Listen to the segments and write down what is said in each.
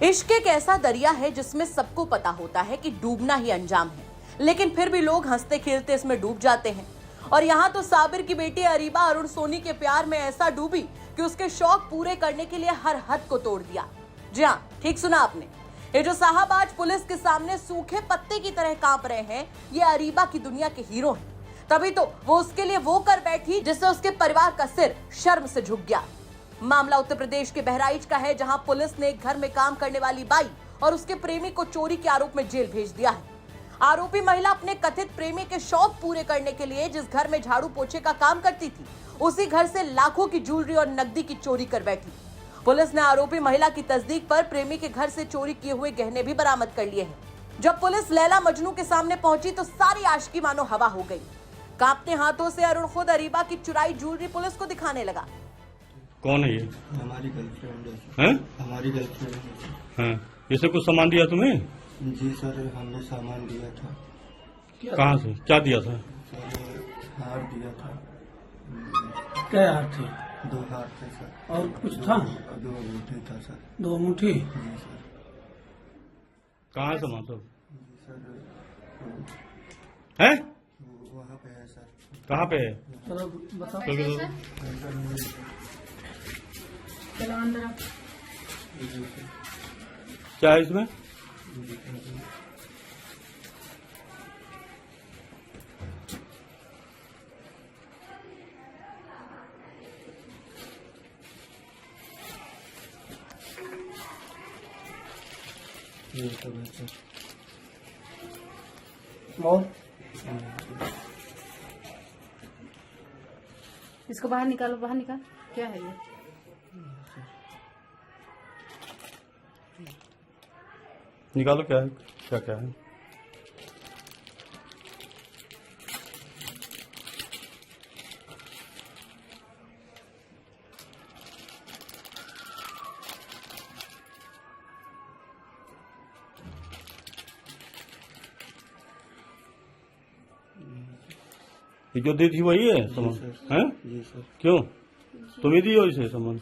इश्क एक ऐसा दरिया है जिसमें सबको पता होता है कि डूबना ही अंजाम है, लेकिन फिर भी लोग हंसते खेलते इसमें डूब जाते हैं। और यहाँ तो साबिर की बेटी अरीबा अरुण सोनी के प्यार में ऐसा डूबी कि उसके शौक पूरे करने के लिए हर हद को तोड़ दिया। जी हाँ, ठीक सुना आपने। ये जो साहब आज पुलिस के सामने सूखे पत्ते की तरह कांप रहे हैं, ये अरीबा की दुनिया के हीरो हैं। तभी तो वो उसके लिए वो कर बैठी जिससे उसके परिवार का सिर शर्म से झुक गया। मामला उत्तर प्रदेश के बहराइच का है, जहां पुलिस ने एक घर में काम करने वाली बाई और उसके प्रेमी को चोरी के आरोप में जेल भेज दिया है। आरोपी महिला अपने कथित प्रेमी के शौक पूरे करने के लिए जिस घर में झाड़ू पोछे का काम करती थी, उसी घर से लाखों की ज्वेलरी और नकदी की चोरी कर बैठी। पुलिस ने आरोपी महिला की तस्दीक पर प्रेमी के घर से चोरी किए हुए गहने भी बरामद कर लिए हैं। जब पुलिस लैला मजनू के सामने पहुंची तो सारी आशिकी मानो हवा हो गई। कांपते हाथों से अरुण खुद अरीबा की चुराई ज्वेलरी पुलिस को दिखाने लगा। कौन है ये? हमारी गर्लफ्रेंड हैं? हमारी गर्लफ्रेंड है। हाँ, इसे कुछ सामान दिया तुम्हें? जी सर, हमने सामान दिया था। कहाँ से क्या दिया था? सर हार दिया था। क्या हार थे? 2 हार थे सर। और कुछ था? 2 अंगूठी था सर। 2 मुट्ठी। जी सर। कहाँ है सामान सब? जी सर, है? वहाँ पे है सर। कहाँ पे है? चलो बताओ। चलो अंदर आओ। जी सर। क्या है इसमें? ये सब है सर। और इसको बाहर निकालो, बाहर निकाल। क्या है ये? निकालो, क्या है? क्या क्या है? ये जो दी थी वही है सामान? हैं? जी सर। क्यों तुम ही दी हो इसे सामान?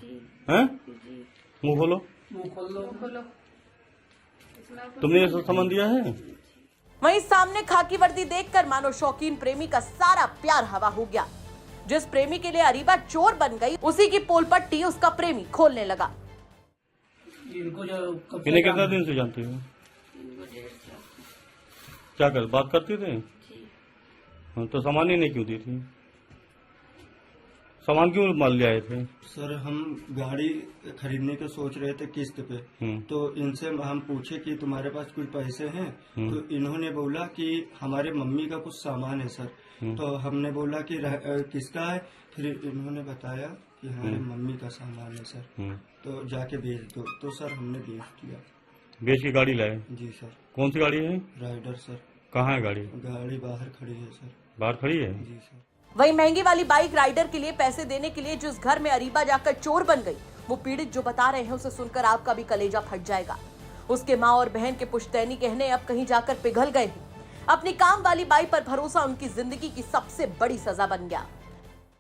हैं? मुंह खोलो। मुंह खोल लो। खोलो। तुमने ये सब सामान दिया है? वहीं सामने खाकी वर्दी देखकर मानो शौकीन प्रेमी का सारा प्यार हवा हो गया। जिस प्रेमी के लिए अरीबा चोर बन गई, उसी की पोल पट्टी उसका प्रेमी खोलने लगा। इनको जो इन्हें कितना दिन से जानते हो? क्या कर बात करते थे? हाँ, तो सामान ही नहीं क्यों दी थी? सामान क्यों माल ले आए थे? सर हम गाड़ी खरीदने का सोच रहे थे किस्त पे। तो इनसे हम पूछे कि तुम्हारे पास कुछ पैसे हैं? तो इन्होंने बोला कि हमारे मम्मी का कुछ सामान है सर। तो हमने बोला कि किसका है? फिर इन्होंने बताया कि हमारे मम्मी का सामान है सर, तो जाके बेच दो। तो सर हमने बेच दिया। बेच की गाड़ी लाए? जी सर। कौन सी गाड़ी है? Rider sir. कहाँ है गाड़ी? गाड़ी बाहर खड़ी है सर। बाहर खड़ी है? जी सर। वहीं महंगी वाली बाइक राइडर के लिए पैसे देने के लिए जिस घर में अरीबा जाकर चोर बन गई, वो पीड़ित जो बता रहे हैं उसे सुनकर आपका भी कलेजा फट जाएगा। उसके माँ और बहन के पुश्तैनी गहने अब कहीं जाकर पिघल गए हैं। अपनी काम वाली बाई पर भरोसा उनकी जिंदगी की सबसे बड़ी सजा बन गया।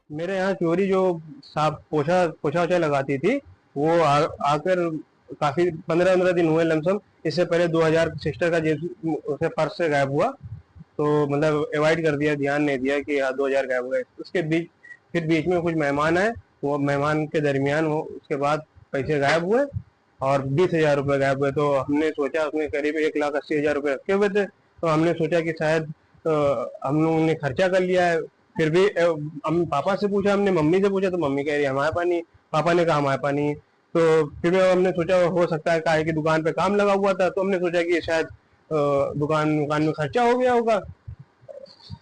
मेरे यहाँ चोरी जो साफ पोछा लगाती थी, वो आकर काफी 15 दिन हुए लमसम। इससे पहले 2000 सिस्टर का उसे पर्स से गायब हुआ, तो मतलब अवॉइड कर दिया, ध्यान नहीं दिया कि 2000 गायब हो गए। उसके बीच में कुछ मेहमान आए, वो मेहमान के दरमियान वो उसके बाद पैसे गायब हुए और 20,000 रुपये गायब हुए। तो हमने सोचा, उसमें करीब 1,80,000 रुपये रखे हुए थे, तो हमने सोचा कि शायद हम लोगों ने खर्चा कर लिया है। फिर भी हम पापा से पूछा, हमने मम्मी से पूछा, तो मम्मी कह रही हमारे पास नहीं, पापा ने कहा हमारे पास नहीं। तो फिर भी हमने सोचा हो सकता है काहे की दुकान पे काम लगा हुआ था, तो हमने सोचा कि शायद दुकान में खर्चा हो गया होगा।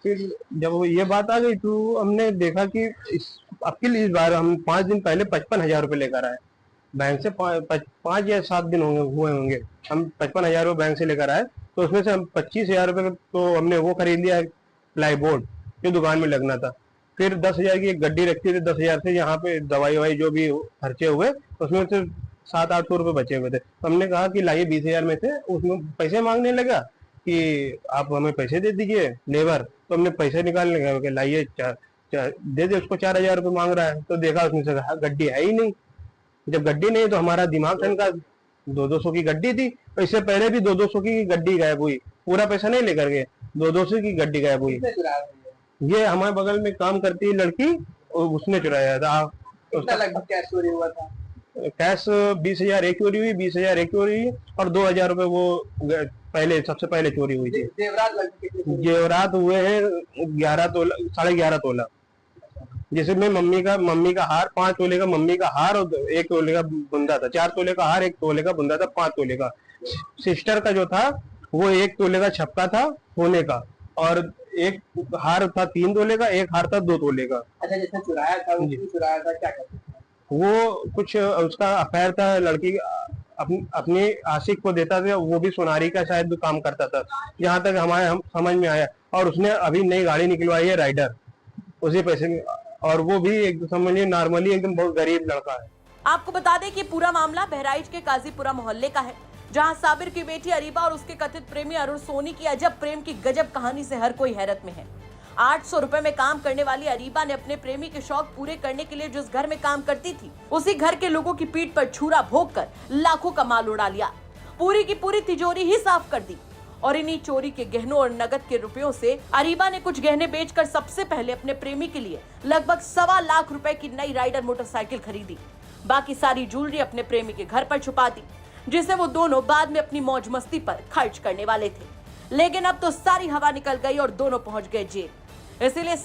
फिर जब ये बात आ गई तो हमने देखा कि इस बार हम 5 दिन पहले 55,000 रुपये लेकर आए बैंक से। 5 या 7 दिन हुए होंगे, हम 55,000 रुपये बैंक से लेकर आए। तो उसमें से हम 25,000 रुपये तो हमने वो खरीद लिया, प्लाई बोर्ड जो दुकान में लगना था। फिर 10,000 की एक गड्डी रखी थी, 10,000 से यहाँ पे दवाई ववाई जो भी खर्चे हुए, उसमें से 700-800 रुपये बचे हुए थे। तो हमने कहा कि लाइए 20,000 में से, उसमें पैसे मांगने लगा कि आप हमें पैसे दे दीजिए लेबर। तो हमने पैसे निकालने लगे, लाइए दे दे, उसको 4,000 रुपये मांग रहा है। तो देखा उसमें से गड्डी है ही नहीं। जब गड्डी नहीं तो हमारा दिमाग ठनका, 200 की गड्डी थी। और इससे पहले भी 200 की गड्डी गायब हुई, पूरा पैसा नहीं लेकर गए, 200 की गड्डी गायब हुई। ये हमारे बगल में काम करती है लड़की, उसने चुराया था। कितना लगभग कैश चोरी हुआ था? कैश 20,000 एक चोरी हुई, 20,000 एक चोरी हुई और 2,000 रुपए वो पहले सबसे पहले चोरी हुई थी। जेवरात लगभग कितने चोरी हुए? जेवरात हुए हैं 11 तोला, 11.5 तोला, जिसमें मम्मी का हार 5 तोले का, मम्मी का हार और 1 तोले का बुंदा था। 4 तोले का हार, 1 तोले का बुंदा था, 5 तोले का। सिस्टर का जो था वो 1 तोले का छपका था सोने का, और एक हार था 3 तोले का, एक हार था 2 तोले का। अच्छा, जिसने चुराया था वो क्यों चुराया था, क्या करते थे? वो कुछ उसका अफेयर था, लड़की अपनी आशिक को देता था, वो भी सोनारी का शायद काम करता था, जहाँ तक हमारे हम समझ में आया। और उसने अभी नई गाड़ी निकलवाई है राइडर, उसी पैसे में, और वो भी एक समझिए नॉर्मली एकदम बहुत गरीब लड़का है। आपको बता दें कि पूरा मामला बहराइच के काजीपुरा मोहल्ले का है, जहां साबिर की बेटी अरीबा और उसके कथित प्रेमी अरुण सोनी की अजब प्रेम की गजब कहानी से हर कोई हैरत में है। 800 रुपए में काम करने वाली अरीबा ने अपने प्रेमी के शौक पूरे करने के लिए जिस घर में काम करती थी, उसी घर के लोगों की पीठ पर छुरा भोंककर लाखों का माल उड़ा लिया, पूरी की पूरी तिजोरी ही साफ कर दी। और इन्हीं चोरी के गहनों और नगद के रुपयों से अरीबा ने कुछ गहने बेचकर सबसे पहले अपने प्रेमी के लिए लगभग 1.25 लाख रुपए की नई राइडर मोटरसाइकिल खरीदी। बाकी सारी ज्वेलरी अपने प्रेमी के घर पर छुपा दी, जिसे वो दोनों बाद में अपनी मौज मस्ती पर खर्च करने वाले थे। लेकिन अब तो सारी हवा निकल गई और दोनों पहुंच गए जेल। इसीलिए